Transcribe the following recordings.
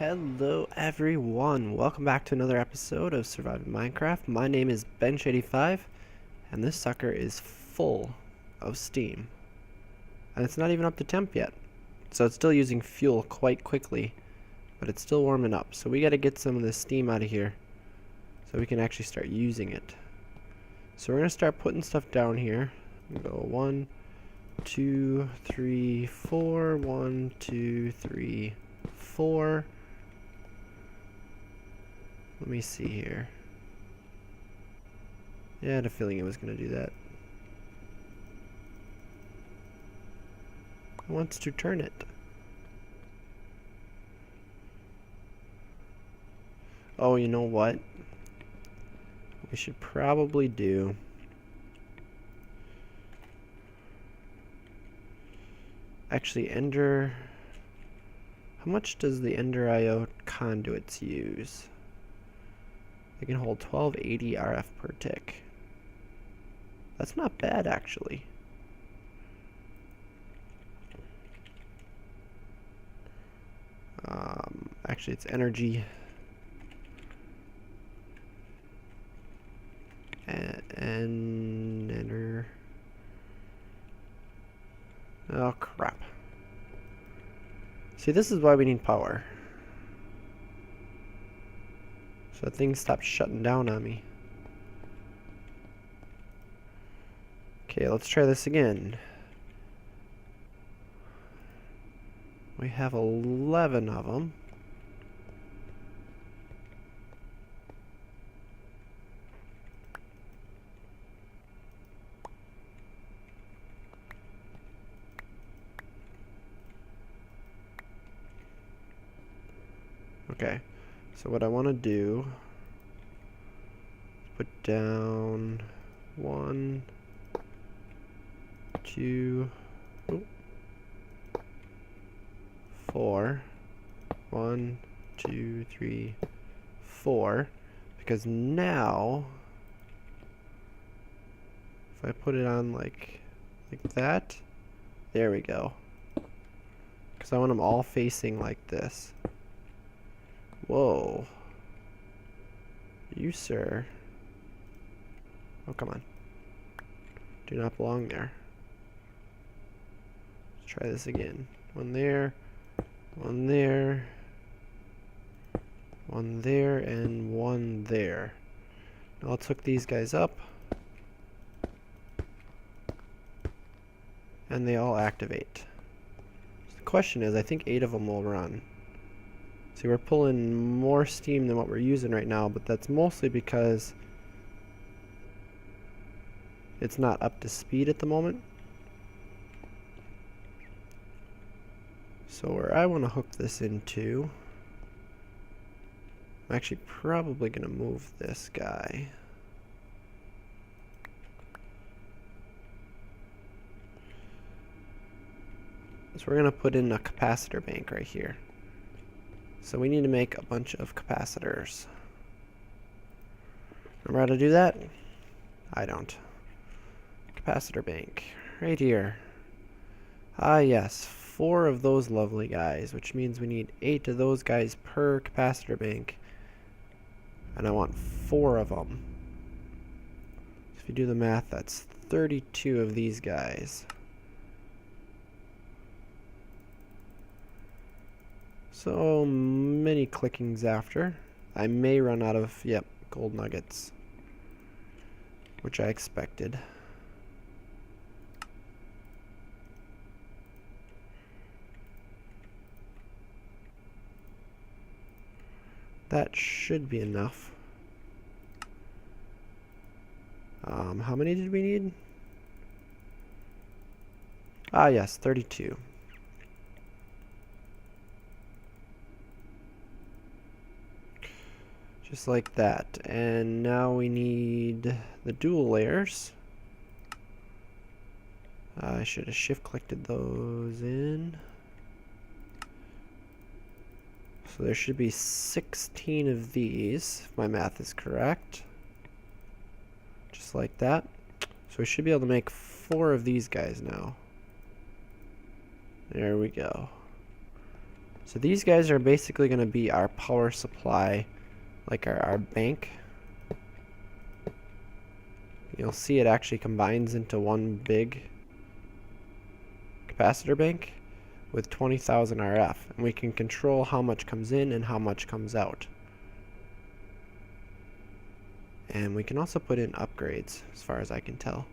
Hello everyone, welcome back to another episode of Surviving Minecraft. My name is Bench85 and this sucker is full of steam. And it's not even up to temp yet. So it's still using fuel quite quickly, but it's still warming up. So we gotta get some of this steam out of here so we can actually start using it. So we're gonna start putting stuff down here. Go 1, 2, 3, 4, 1, 2, 3, 4. Let me see here. Yeah, I had a feeling it was going to do that. It wants to turn it. Oh, you know what? We should probably do... Actually, Ender... How much does the Ender IO conduits use? They can hold 1280 RF per tick. That's not bad, actually. Actually, it's energy. And enter. Oh, crap. See, this is why we need power. So things stop shutting down on me. Okay, let's try this again. We have 11 of them. Okay, so what I want to do is put down 1, 2, 4. 1, 2, 3, 4. Because now, if I put it on like that, there we go. Because I want them all facing like this. Whoa. You, sir. Oh, come on. Do not belong there. Let's try this again. One there, one there, one there, and one there. Now let's hook these guys up. And they all activate. So the question is, I think 8 of them will run. See, we're pulling more steam than what we're using right now, but that's mostly because it's not up to speed at the moment. So where I want to hook this into, I'm actually probably going to move this guy. So we're going to put in a capacitor bank right here. So we need to make a bunch of capacitors. Remember how to do that? I don't. Capacitor bank. Right here. Ah yes, 4 of those lovely guys, which means we need 8 of those guys per capacitor bank. And I want 4 of them. So if you do the math, that's 32 of these guys. So many clickings after, I may run out of, yep, gold nuggets, which I expected. That should be enough. How many did we need? Ah yes, 32. Just like that. And now we need the dual layers. I should have shift clicked those in. So there should be 16 of these, if my math is correct. Just like that. So we should be able to make 4 of these guys now. There we go. So these guys are basically going to be our power supply, like our bank. You'll see it actually combines into one big capacitor bank with 20,000 RF, and we can control how much comes in and how much comes out. And we can also put in upgrades, as far as I can tell.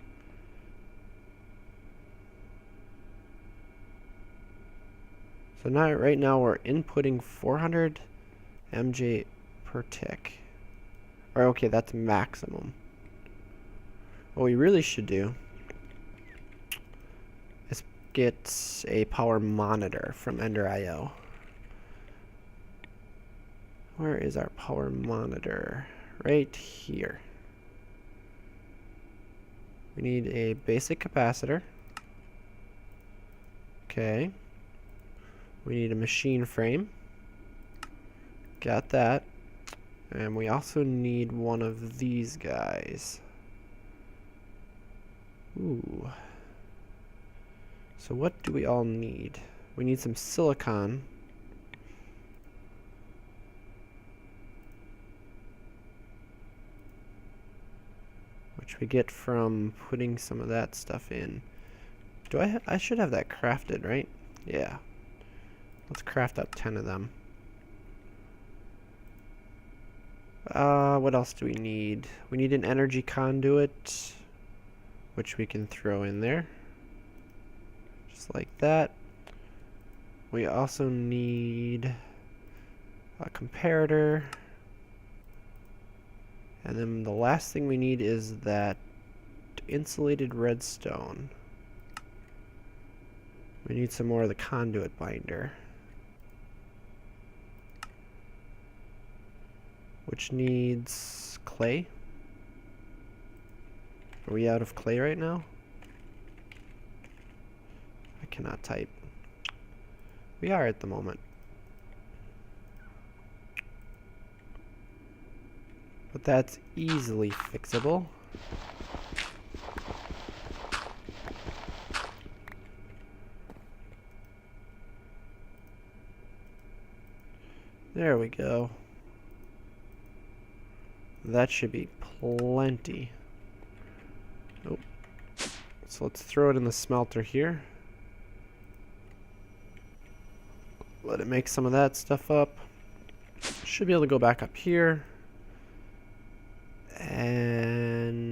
So now, right now we're inputting 400 MJ per tick. Or okay, that's maximum. What we really should do is get a power monitor from Ender.io. Where is our power monitor? Right here. We need a basic capacitor. Okay. We need a machine frame. Got that. And we also need one of these guys. Ooh. So what do we all need? We need some silicon. Which we get from putting some of that stuff in. Do I should have that crafted, right? Yeah. Let's craft up 10 of them. What else do we need? We need an energy conduit, which we can throw in there. Just like that. We also need a comparator. And then the last thing we need is that insulated redstone. We need some more of the conduit binder, which needs clay. Are we out of clay right now? I cannot type. We are at the moment. But that's easily fixable. There we go. That should be plenty. Oh. So let's throw it in the smelter here. Let it make some of that stuff up. Should be able to go back up here. And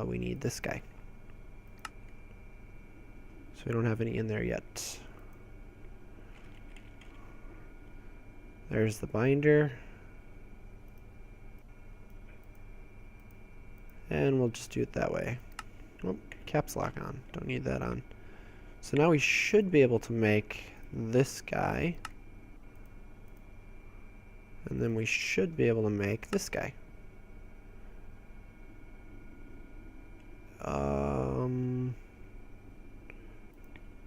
we need this guy. So we don't have any in there yet. There's the binder. And we'll just do it that way. Oh, caps lock on. Don't need that on. So now we should be able to make this guy. And then we should be able to make this guy.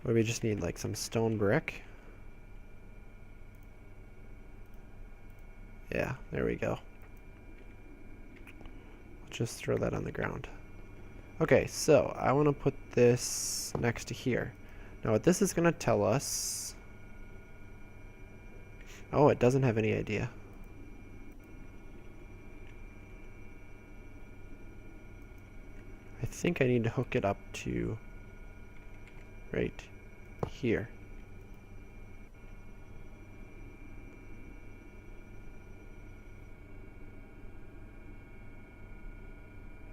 Or we just need like some stone brick. Yeah, there we go. Just throw that on the ground. Okay, so I want to put this next to here. Now what this is going to tell us... Oh, it doesn't have any idea. I think I need to hook it up to right here.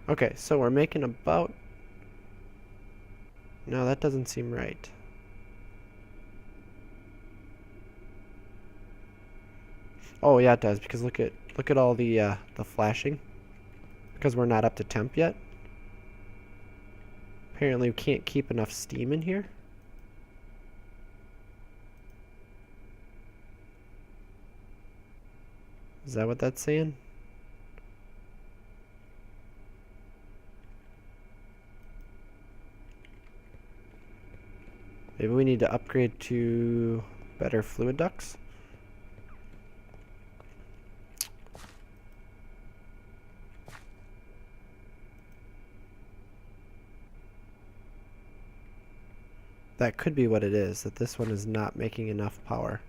Okay, so we're making about... No, that doesn't seem right. Oh yeah, it does, because look at all the flashing. Because we're not up to temp yet. Apparently we can't keep enough steam in here. Is that what that's saying? Maybe we need to upgrade to better fluid ducts. That could be what it is, that this one is not making enough power.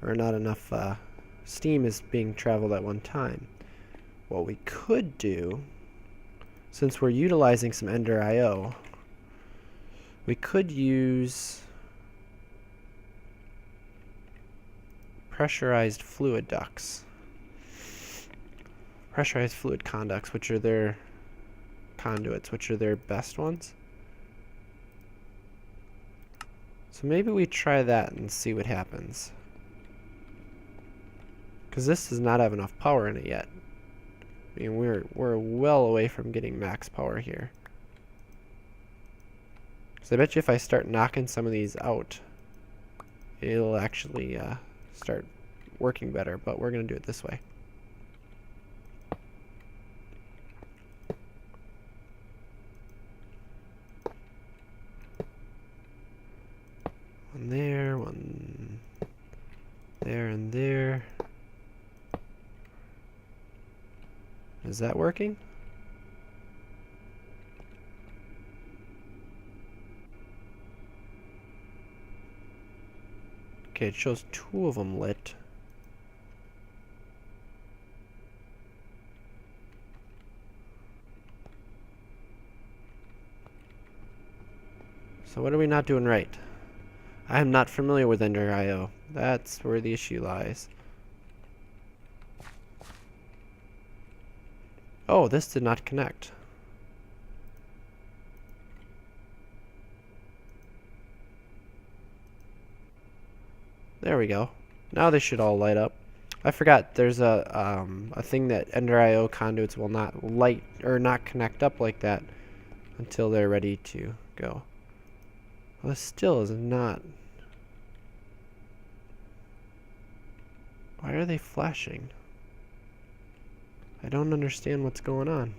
Or not enough steam is being traveled at one time. What we could do, since we're utilizing some Ender IO, we could use pressurized fluid ducts. Pressurized fluid conduits, which are their conduits, which are their best ones. So maybe we try that and see what happens. Because this does not have enough power in it yet. I mean, we're well away from getting max power here. So I bet you if I start knocking some of these out, it'll actually start working better, but we're going to do it this way. One there, one there, and there. Is that working? Okay, it shows 2 of them lit. So what are we not doing right? I am not familiar with Ender IO. That's where the issue lies. Oh, this did not connect. There we go. Now they should all light up. I forgot there's a thing that Ender IO conduits will not light or not connect up like that until they're ready to go. Well, this still is not. Why are they flashing? I don't understand what's going on.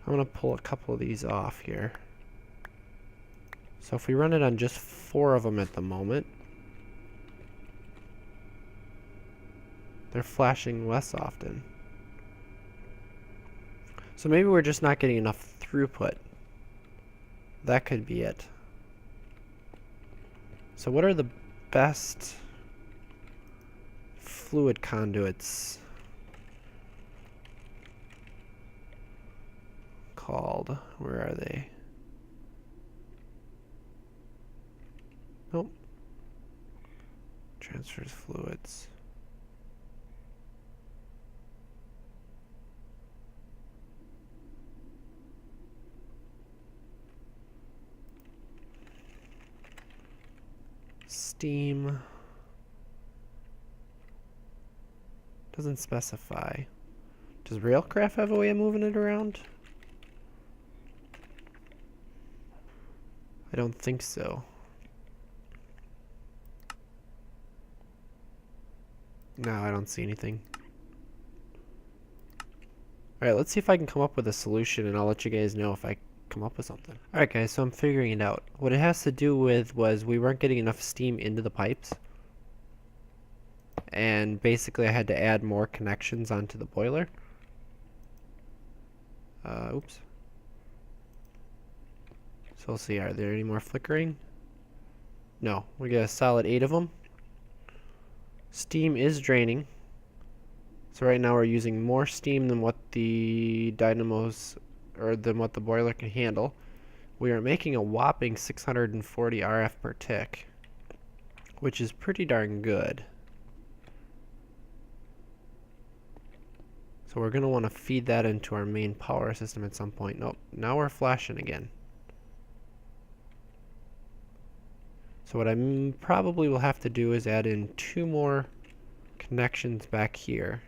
I'm going to pull a couple of these off here. So if we run it on just 4 of them at the moment, they're flashing less often. So maybe we're just not getting enough throughput. That could be it. So what are the best fluid conduits called? Where are they? Nope. Transfers fluids. Steam. Doesn't specify. Does Railcraft have a way of moving it around? I don't think so. No, I don't see anything. Alright, let's see if I can come up with a solution, and I'll let you guys know if I come up with something. Alright guys, so I'm figuring it out. What it has to do with was we weren't getting enough steam into the pipes. And basically I had to add more connections onto the boiler. Oops. So we'll see, are there any more flickering? No, we got a solid 8 of them. Steam is draining. So right now we're using more steam than what the dynamos, or than what the boiler can handle. We are making a whopping 640 RF per tick, which is pretty darn good. So we're going to want to feed that into our main power system at some point. Nope, now we're flashing again. So what I probably will have to do is add in 2 more connections back here.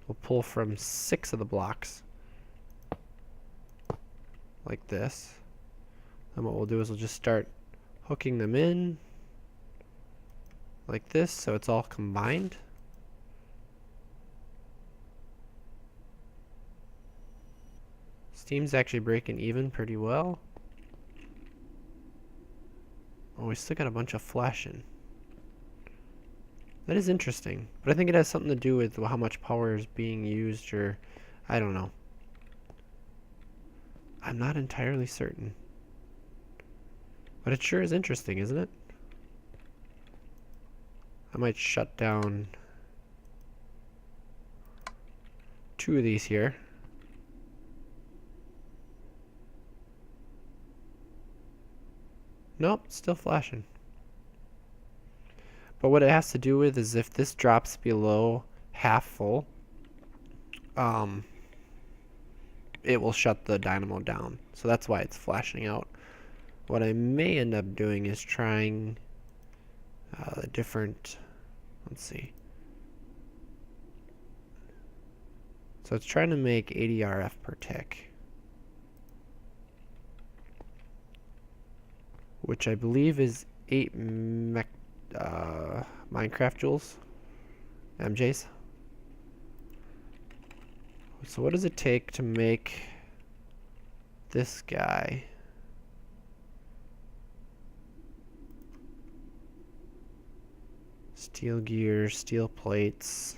We'll pull from 6 of the blocks, like this. And what we'll do is we'll just start hooking them in. like this, so it's all combined. Steam's actually breaking even pretty well. Oh, we still got a bunch of flashing. That is interesting, but I think it has something to do with how much power is being used, or I don't know. I'm not entirely certain. But it sure is interesting, isn't it? I might shut down 2 of these here. Nope, still flashing. But what it has to do with is if this drops below half full, it will shut the dynamo down. So that's why it's flashing out. What I may end up doing is trying a different, let's see. So it's trying to make 80 RF per tick, which I believe is 8 Minecraft joules, MJs. So what does it take to make this guy? Steel gears, steel plates.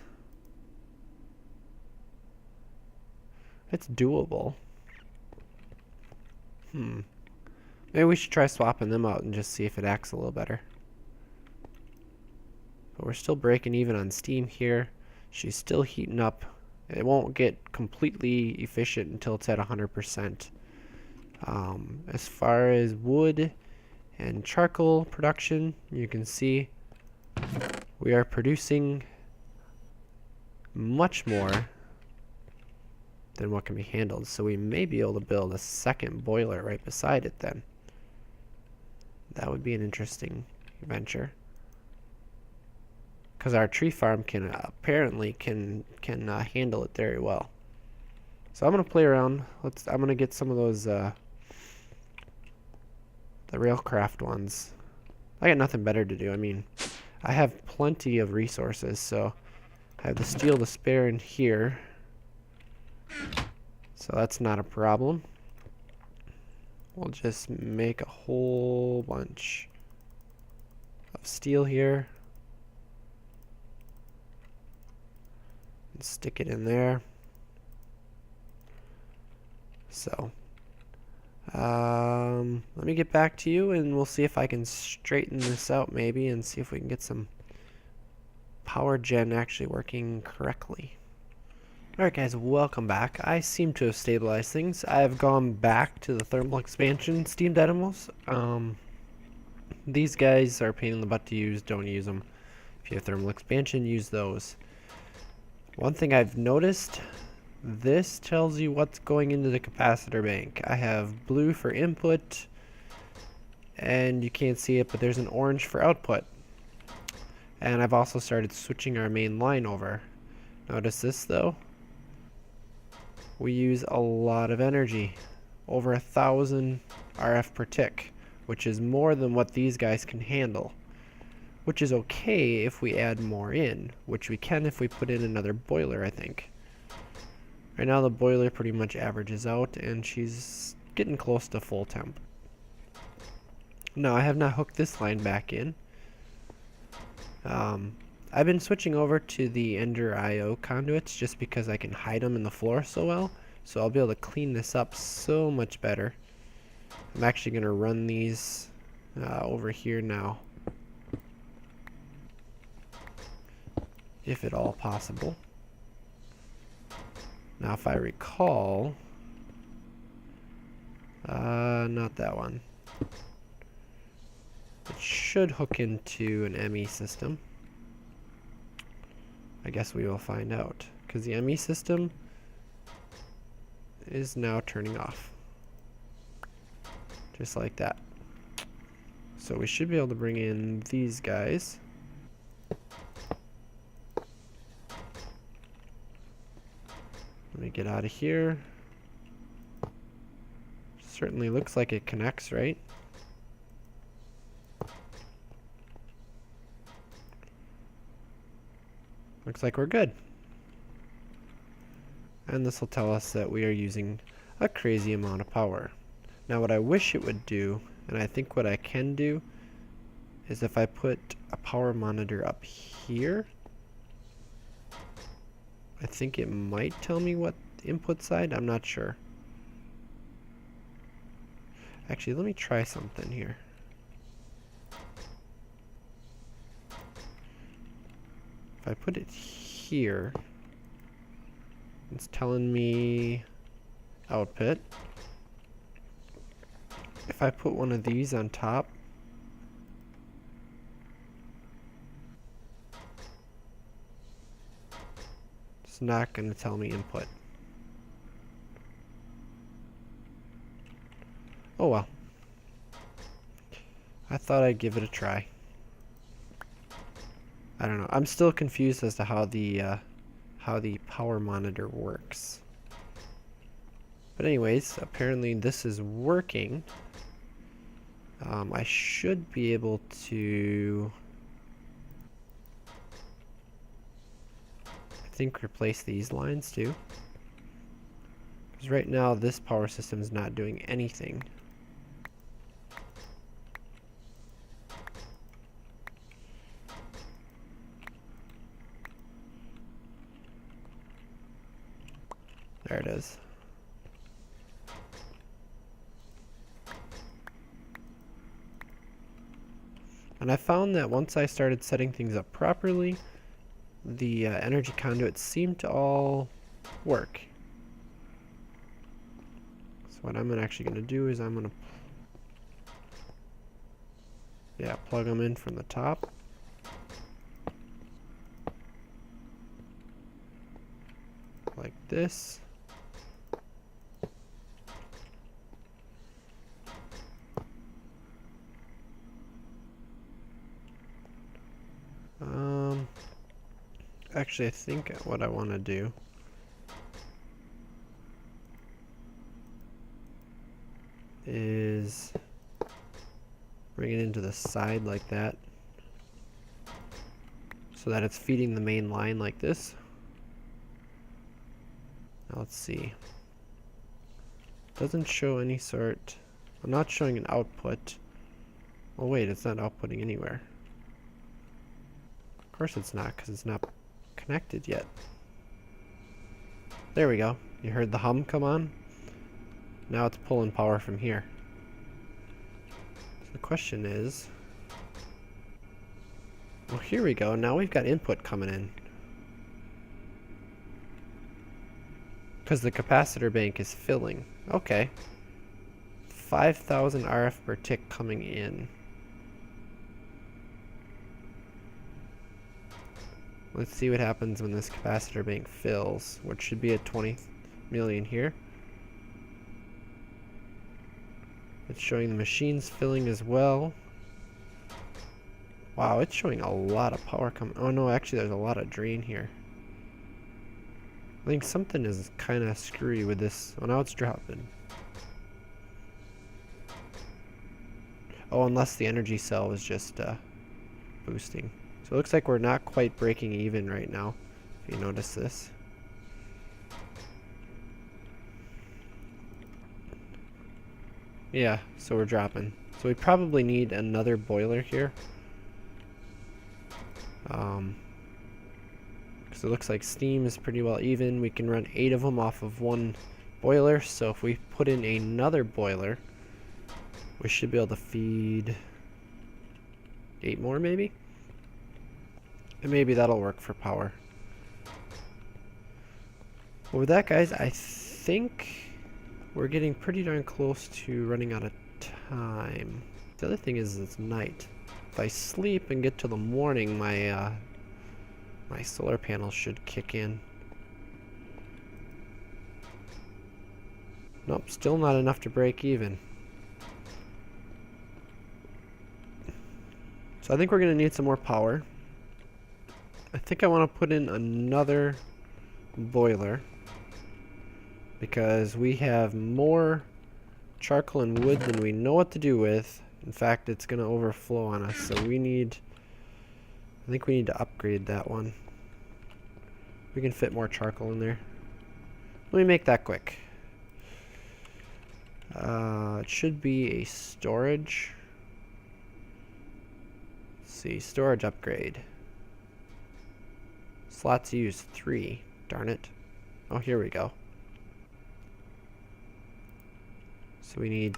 It's doable. Maybe we should try swapping them out and just see if it acts a little better. But we're still breaking even on steam here. She's still heating up. It won't get completely efficient until it's at 100%. As far as wood and charcoal production, you can see we are producing much more than what can be handled. So we may be able to build a second boiler right beside it then. That would be an interesting venture. Because our tree farm can apparently handle it very well. So I'm gonna play around. I'm gonna get some of those the Railcraft ones. I got nothing better to do. I mean, I have plenty of resources, so I have the steel to spare in here. So that's not a problem. We'll just make a whole bunch of steel here. And stick it in there. So, let me get back to you and we'll see if I can straighten this out maybe and see if we can get some power gen actually working correctly. Alright guys, welcome back. I seem to have stabilized things. I have gone back to the thermal expansion steam dynamos. These guys are a pain in the butt to use. Don't use them. If you have thermal expansion, use those. One thing I've noticed, this tells you what's going into the capacitor bank. I have blue for input, and you can't see it, but there's an orange for output. And I've also started switching our main line over. Notice this though. We use a lot of energy, over 1,000 RF per tick, which is more than what these guys can handle, which is okay if we add more in, which we can if we put in another boiler, I think. Right now the boiler pretty much averages out and she's getting close to full temp. Now I have not hooked this line back in. I've been switching over to the Ender IO conduits just because I can hide them in the floor so well. So I'll be able to clean this up so much better. I'm actually going to run these over here now, if at all possible. Now if I recall, not that one. It should hook into an ME system. I guess we will find out, because the ME system is now turning off. Just like that. So we should be able to bring in these guys. Let me get out of here. Certainly looks like it connects, right? Looks like we're good. And this will tell us that we are using a crazy amount of power. Now what I wish it would do, and I think what I can do, is if I put a power monitor up here, I think it might tell me what input side, I'm not sure. Actually, let me try something here. If I put it here, it's telling me output. If I put one of these on top, it's not going to tell me input. Oh well. I thought I'd give it a try. I don't know. I'm still confused as to how the power monitor works. But anyways, apparently this is working. I should be able to, I think, replace these lines too. Because right now this power system is not doing anything. There it is. And I found that once I started setting things up properly, the energy conduits seem to all work. So what I'm actually going to do is I'm going to plug them in from the top. Like this. Actually, I think what I want to do is bring it into the side like that, so that it's feeding the main line like this. Now let's see. Doesn't show any sort. I'm not showing an output. Oh wait, it's not outputting anywhere. Of course it's not, because it's not connected yet. There we go. You heard the hum come on? Now it's pulling power from here. So the question is... well, here we go. Now we've got input coming in. Because the capacitor bank is filling. Okay. 5,000 RF per tick coming in. Let's see what happens when this capacitor bank fills, which should be at 20 million here. It's showing the machines filling as well. Wow, it's showing a lot of power coming. Oh no, actually there's a lot of drain here. I think something is kind of screwy with this. Oh, now it's dropping. Oh, unless the energy cell is just boosting. So it looks like we're not quite breaking even right now, if you notice this. Yeah, so we're dropping. So we probably need another boiler here. Because it looks like steam is pretty well even. We can run 8 of them off of one boiler. So if we put in another boiler, we should be able to feed 8 more maybe? And maybe that'll work for power. Well, with that, guys, I think we're getting pretty darn close to running out of time. The other thing is it's night. If I sleep and get to the morning, my my solar panels should kick in. Nope, still not enough to break even. So I think we're going to need some more power. I think I want to put in another boiler because we have more charcoal and wood than we know what to do with. In fact, it's going to overflow on us, so we need, I think we need to upgrade that one. We can fit more charcoal in there. Let me make that quick. It should be a storage. Let's see, storage upgrade. Slots used 3. Darn it. Oh, here we go. So we need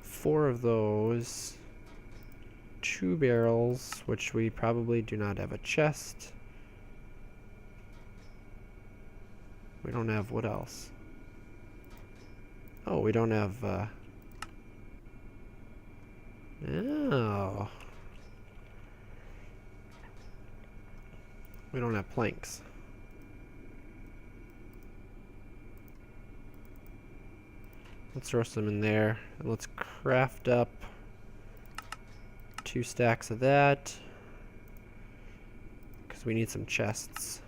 4 of those. 2 barrels, which we probably do not have a chest. We don't have what else? Oh, we don't have oh. We don't have planks. Let's throw some in there. And let's craft up 2 stacks of that. Because we need some chests.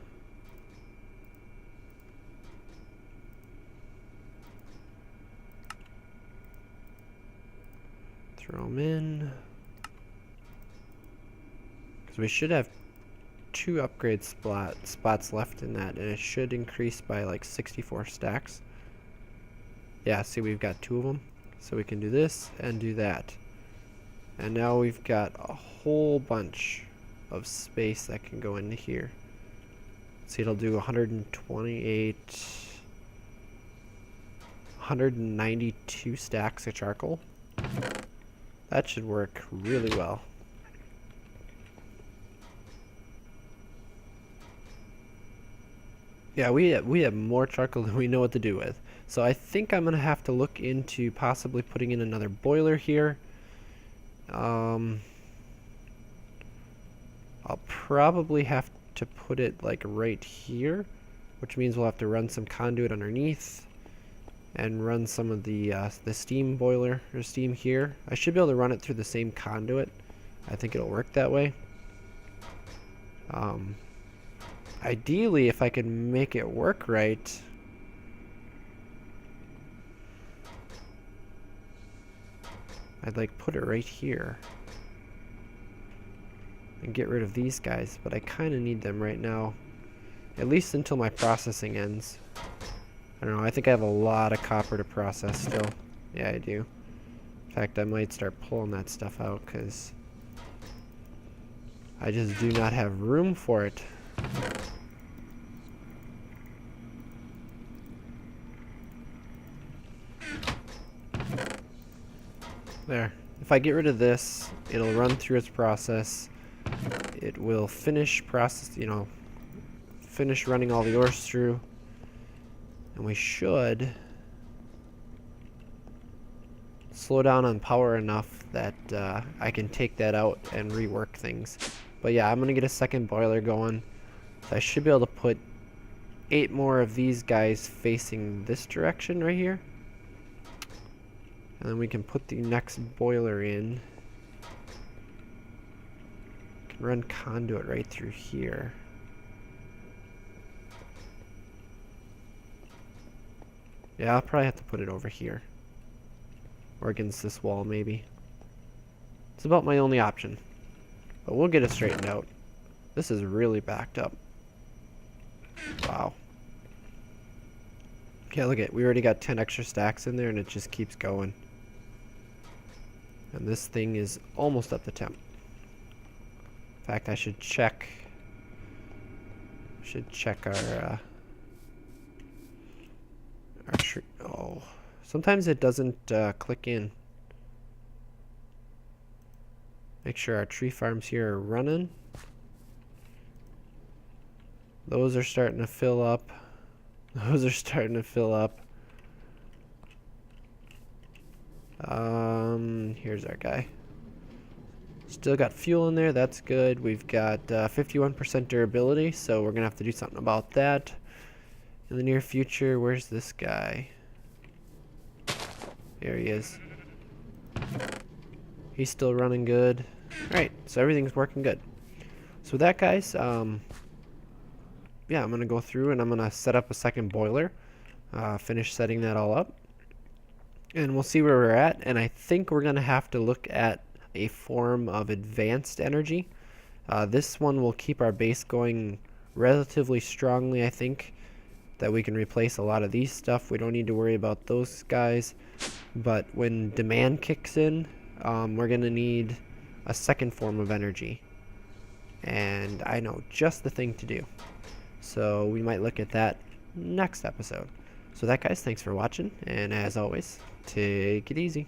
Throw them in. Because we should have 2 upgrade spots left in that, and it should increase by like 64 stacks. Yeah, see, we've got 2 of them, so we can do this and do that. And now we've got a whole bunch of space that can go into here. See, it'll do 128, 192 stacks of charcoal. That should work really well. Yeah, we have more charcoal than we know what to do with. So I think I'm going to have to look into possibly putting in another boiler here. I'll probably have to put it like right here, which means we'll have to run some conduit underneath and run some of the steam boiler or steam here. I should be able to run it through the same conduit. I think it'll work that way. Ideally, if I could make it work right, I'd like put it right here and get rid of these guys, but I kind of need them right now, at least until my processing ends. I don't know, I think I have a lot of copper to process still. Yeah, I do. In fact, I might start pulling that stuff out because I just do not have room for it. There. If I get rid of this, it'll run through its process. It will finish finish running all the ores through. And we should slow down on power enough that I can take that out and rework things. But yeah, I'm going to get a second boiler going. So I should be able to put 8 more of these guys facing this direction right here. And then we can put the next boiler in. Can run conduit right through here. Yeah, I'll probably have to put it over here. Or against this wall, maybe. It's about my only option. But we'll get it straightened out. This is really backed up. Wow. Okay, look at, we already got 10 extra stacks in there and it just keeps going. And this thing is almost up to temp. In fact, I should check. Our tree. Oh, sometimes it doesn't click in. Make sure our tree farms here are running. Those are starting to fill up. Those are starting to fill up. Here's our guy. Still got fuel in there, that's good. We've got 51% durability, so we're gonna have to do something about that in the near future. Where's this guy? There he is. He's still running good. Alright, so everything's working good. So with that, guys, yeah, I'm gonna go through and I'm gonna set up a second boiler. Finish setting that all up. And we'll see where we're at, and I think we're going to have to look at a form of advanced energy. This one will keep our base going relatively strongly, I think, that we can replace a lot of these stuff. We don't need to worry about those guys. But when demand kicks in, we're going to need a second form of energy. And I know just the thing to do. So we might look at that next episode. So that, guys, thanks for watching. And as always, take it easy.